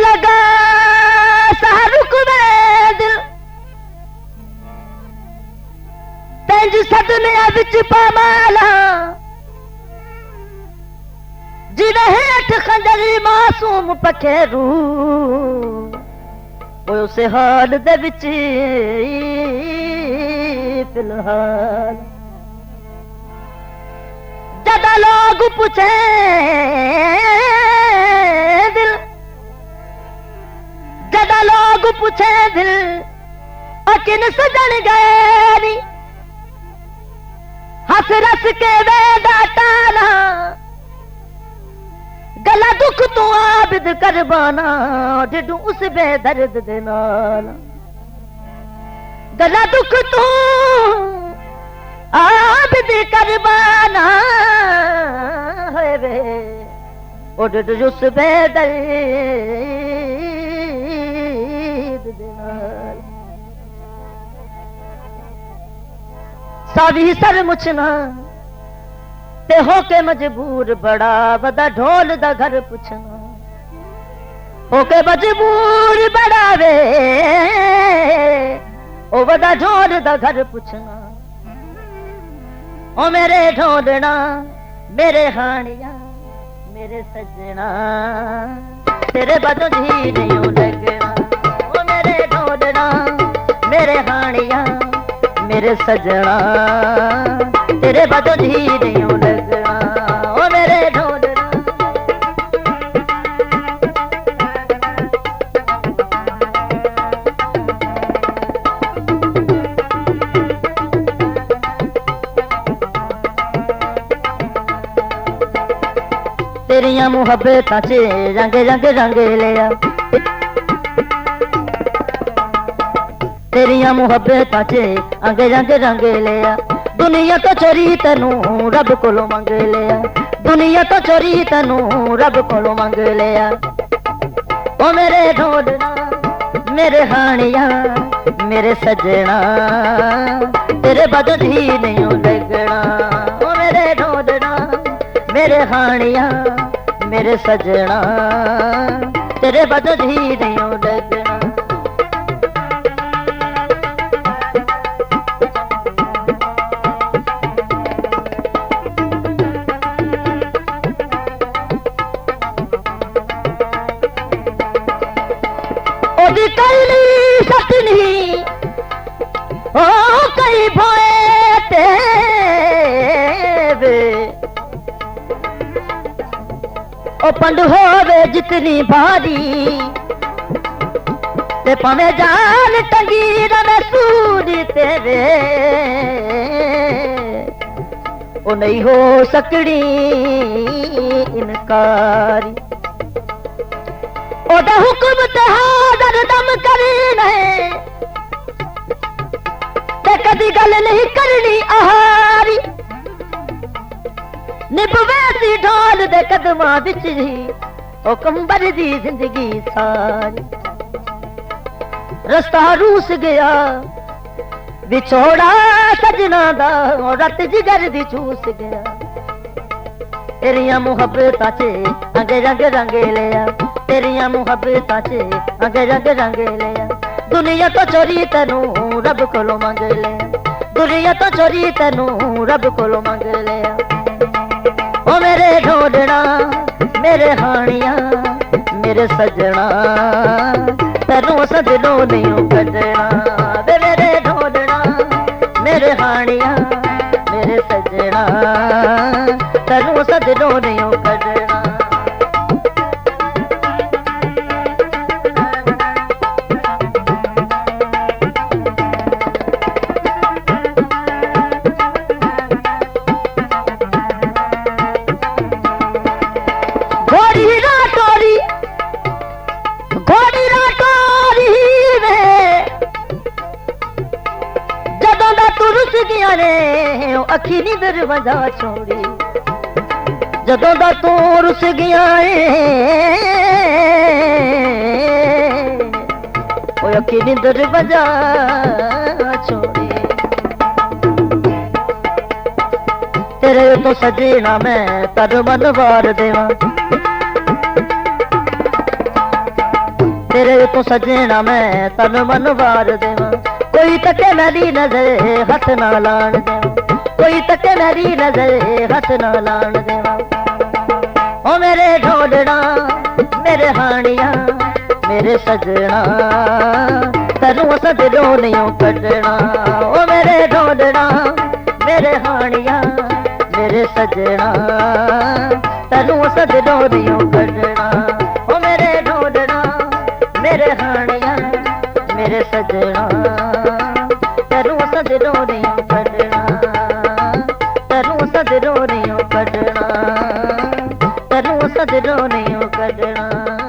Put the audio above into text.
लगा शाहरुख में दिल तेज सदमे विच पामाला जिने हेठ खंजरी मासूम पखेरू वो उसे हाल दे विच फिलहाल जदा लोग पूछे दिल जदा लोग पूछे दिल अकिन सजन गए नी हंस रस के वेदा टाला गला दुख तू आबिद करबाना जिडू उस बेदर्द दे नाल गला दुख तू आबिद करबाना है वे ओ जिडू उस बेदर्द दे नाल सावी सर मुछना ते होके मजबूर बड़ा वदा ढोल दा घर पुछना होके मजबूर बड़ा वे ओ वदा ढोल दा घर पुछना ओ मेरे ढोलना मेरे हानिया मेरे सजना तेरे बदो जी नहीं लगना ओ मेरे ढोलना मेरे हानिया मेरे सजना तेरे बदो जी नहीं लगना ओ मेरे ढोलना तेरिया मुहब्बतां च रंग रंग रंग लिया तेरिया मुहब्बतां च अंग रंग रंग लिया दुनिया तो चोरी तेनू रब कोलों मंग लिया दुनिया तो चोरी तेनू रब कोलों मंग लिया ओ मेरे ढोलना मेरे हानिया मेरे सजना तेरे बदन ही नहीं लगना ओ मेरे ढोलना मेरे हानिया मेरे सजना तेरे बदन ही नहीं लगना कई भोए ओ पंड होवे जितनी भारी ते पवे जान टंगी रवे सूरी तेरे ओ नहीं हो सकड़ी इनकारी ओदा हुक्म ते हादर दम करना है ते कदी गल नहीं करनी आहारी निभवे सी ढोल दे कदमां विच जी ओ कंबर दी जिंदगी सारी रस्ता रूस गया विछोड़ा सजना दा रत जिगर दी चूस गया तेरिया मुहब्बतां च अंग रंग रंग लिया तेरिया मुहब्बतां च अंग रंग रंग लिया दुनिया तो चोरी तेनू रब कोलों मंग लिया दुनिया तो चोरी तेनू रब कोलों मंग लिया ओ मेरे ढोलना मेरे हानिया मेरे सजना तेनू सजनों नहीं कजना वे मेरे ढोलना मेरे हानिया मेरे सजना तेनू सजनों नहीं कजना अखी नी दरवाजा छोड़ी जदों दा तू रुस गया ओ अखी नी दरवाजा छोड़ी तेरे तो सजना मैं तर मन वार देवा तेरे तो सजना मैं तन मन वार देवा, कोई तके मेरी नजर हथ ना लान देवा, कोई तके मेरी नजर हथ ना लान देवा। ओ मेरे ढोलना मेरे हानिया मेरे सजना तनु सजनो नहीं कटना। ओ मेरे ढोलना मेरे हानिया मेरे सजना तनु सजनो नहीं कटना। ओ मेरे ढोलना मेरे हानिया मेरे सजना तनु सजनो नहीं कटना, तनु सजनो नहीं कटना, तनु सजनो नहीं कटना।